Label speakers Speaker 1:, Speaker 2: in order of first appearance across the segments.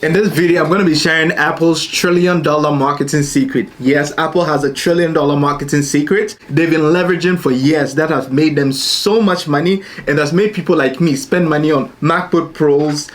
Speaker 1: In this video, I'm going to be sharing Apple's $1 trillion marketing secret. Yes, Apple has a $1 trillion marketing secret they've been leveraging for years that has made them so much money and has made people like me spend money on MacBook Pros,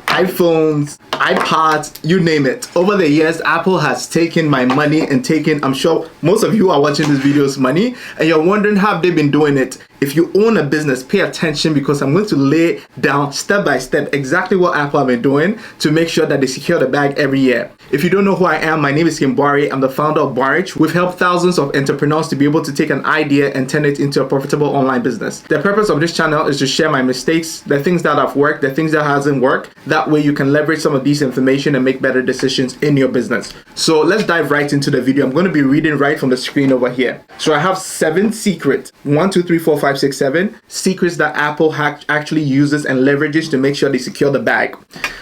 Speaker 1: iPhones, iPads, you name it. Over the years, Apple has taken my money and taken, I'm sure most of you are watching this video's money and you're wondering how they've been doing it. If you own a business, pay attention because I'm going to lay down step by step exactly what Apple have been doing to make sure that they secure the bag every year. If you don't know who I am, my name is Kimbari. I'm the founder of Barrage. We've helped thousands of entrepreneurs to be able to take an idea and turn it into a profitable online business. The purpose of this channel is to share my mistakes, the things that have worked, the things that hasn't worked. That way you can leverage some of these information and make better decisions in your business. So let's dive right into the video. I'm going to be reading right from the screen over here. So I have 7 secrets, 1, 2, 3, 4, 5, 6, 7 secrets that Apple actually uses and leverages to make sure they secure the bag.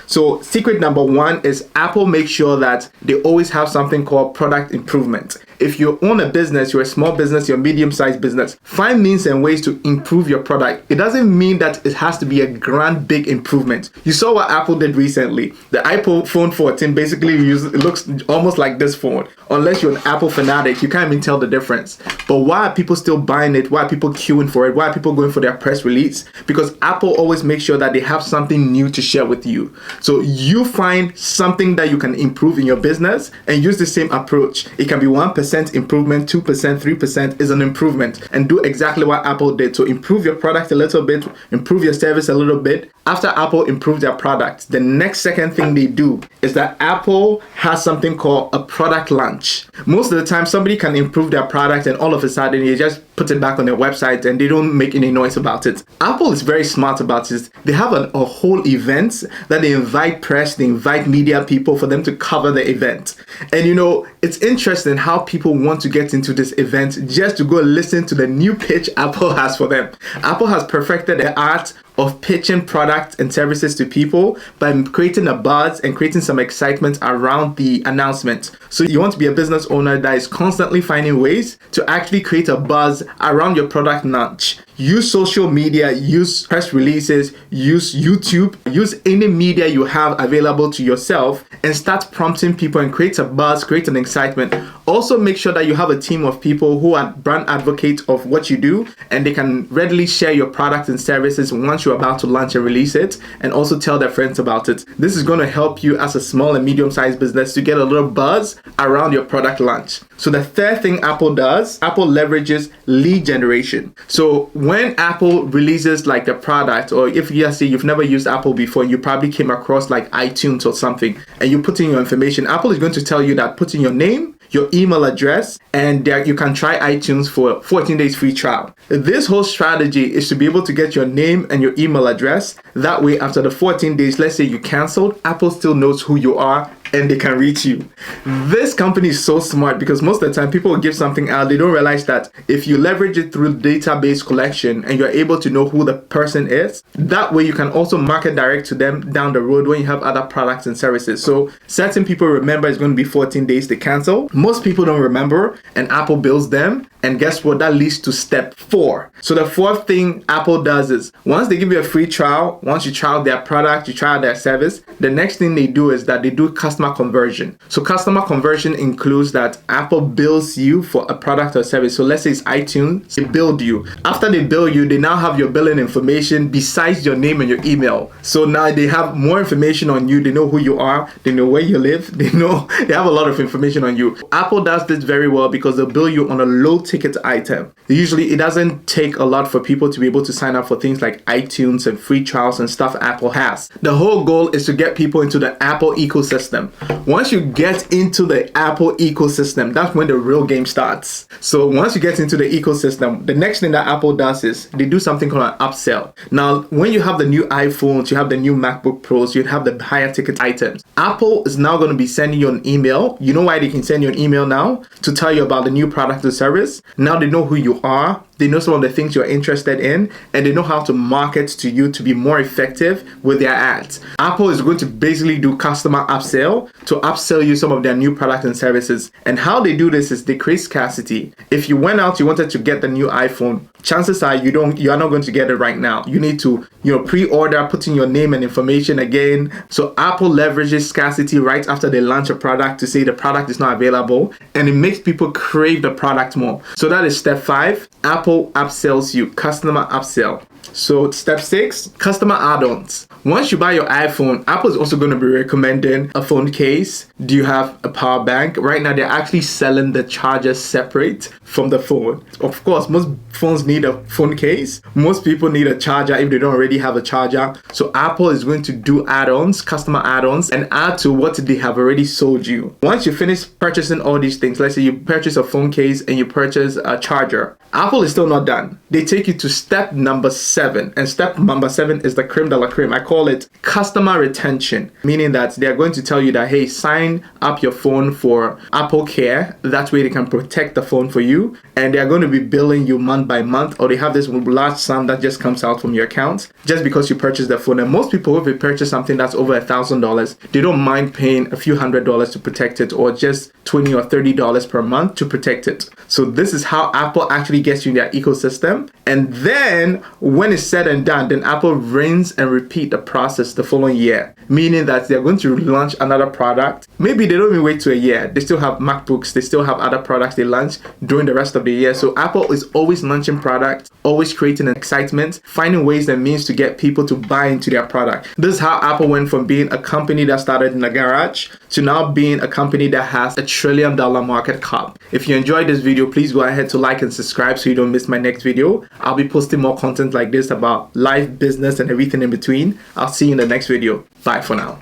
Speaker 1: So secret number 1 is Apple makes sure that they always have something called product improvement. If you own a business, you're a small business, you're a medium-sized business, find means and ways to improve your product. It doesn't mean that it has to be a grand, big improvement. You saw what Apple did recently. The iPhone 14 basically it looks almost like this phone. Unless you're an Apple fanatic, you can't even tell the difference. But why are people still buying it? Why are people queuing for it? Why are people going for their press release? Because Apple always makes sure that they have something new to share with you. So you find something that you can improve in your business and use the same approach. It can be 1% improvement, 2%, 3% is an improvement, and do exactly what Apple did. So improve your product a little bit, improve your service a little bit. After Apple improved their product, the next second thing they do is that Apple has something called a product launch. Most of the time, somebody can improve their product and all of a sudden they just put it back on their website and they don't make any noise about it. Apple is very smart about this. They have a whole event that they invite press, they invite media people for them to cover the event. And you know, it's interesting how people want to get into this event just to go listen to the new pitch Apple has for them. Apple has perfected the art of pitching products and services to people by creating a buzz and creating some excitement around the announcement. So you want to be a business owner that is constantly finding ways to actually create a buzz around your product launch. Use social media, use press releases, use YouTube, use any media you have available to yourself and start prompting people and create a buzz, create an excitement. Also make sure that you have a team of people who are brand advocates of what you do and they can readily share your products and services once you're about to launch and release it, and also tell their friends about it. This is going to help you as a small and medium-sized business to get a little buzz around your product launch. So the third thing Apple does, Apple leverages lead generation. So when Apple releases like a product, or if you say you've never used Apple before, you probably came across like iTunes or something, and you put in your information, Apple is going to tell you that put in your name, your email address, and there you can try iTunes for 14 days free trial. This whole strategy is to be able to get your name and your email address. That way, after the 14 days, let's say you canceled, Apple still knows who you are and they can reach you. This company is so smart because most of the time people will give something out, they don't realize that if you leverage it through database collection and you're able to know who the person is, that way you can also market direct to them down the road when you have other products and services. So certain people remember it's going to be 14 days to cancel. Most people don't remember and Apple bills them. And guess what? That leads to step 4. So the fourth thing Apple does is once they give you a free trial, once you trial their product, you trial their service, the next thing they do is that they do customer conversion. So customer conversion includes that Apple bills you for a product or service. So let's say it's iTunes, they build you. After they bill you, they now have your billing information besides your name and your email. So now they have more information on you. They know who you are. They know where you live. They have a lot of information on you. Apple does this very well because they'll bill you on a low ticket item. Usually it doesn't take a lot for people to be able to sign up for things like iTunes and free trials and stuff Apple has. The whole goal is to get people into the Apple ecosystem. Once you get into the Apple ecosystem, that's when the real game starts. So once you get into the ecosystem, the next thing that Apple does is they do something called an upsell. Now, when you have the new iPhones, you have the new MacBook Pros, you have the higher ticket items. Apple is now going to be sending you an email. You know why they can send you an email now? To tell you about the new product or service. Now they know who you are. They know some of the things you're interested in, and they know how to market to you to be more effective with their ads. Apple is going to basically do customer upsell upsell you some of their new products and services. And how they do this is they create scarcity. If you went out, you wanted to get the new iPhone, chances are you are not going to get it right now. You need to, pre-order, put in your name and information again. So Apple leverages scarcity right after they launch a product to say the product is not available, and it makes people crave the product more. So that is step 5. Apple upsells you, customer upsell. So step 6, customer add-ons. Once you buy your iPhone, Apple is also going to be recommending a phone case. Do you have a power bank? Right now, they're actually selling the charger separate from the phone. Of course, most phones need a phone case. Most people need a charger if they don't already have a charger. So Apple is going to do add-ons, customer add-ons, and add to what they have already sold you. Once you finish purchasing all these things, let's say you purchase a phone case and you purchase a charger, Apple is still not done. They take you to step number 7. And step number 7 is the creme de la creme. I call it customer retention, meaning that they are going to tell you that, hey, sign up your phone for AppleCare. That way they can protect the phone for you. And they are going to be billing you month by month, or they have this large sum that just comes out from your account just because you purchased the phone. And most people, if they purchase something that's over $1,000, they don't mind paying a few $100s to protect it, or just $20 or $30 per month to protect it. So this is how Apple actually gets you in their ecosystem. And then when it's said and done, then Apple rinse and repeat the process the following year, meaning that they're going to launch another product. Maybe they don't even wait to a year. They still have MacBooks. They still have other products they launch during the rest of the year. So Apple is always launching products, always creating excitement, finding ways and means to get people to buy into their product. This is how Apple went from being a company that started in a garage to now being a company that has $1 trillion market cap. If you enjoyed this video, please go ahead to like and subscribe so you don't miss my next video. I'll be posting more content like this about life, business, and everything in between. I'll see you in the next video. Bye for now.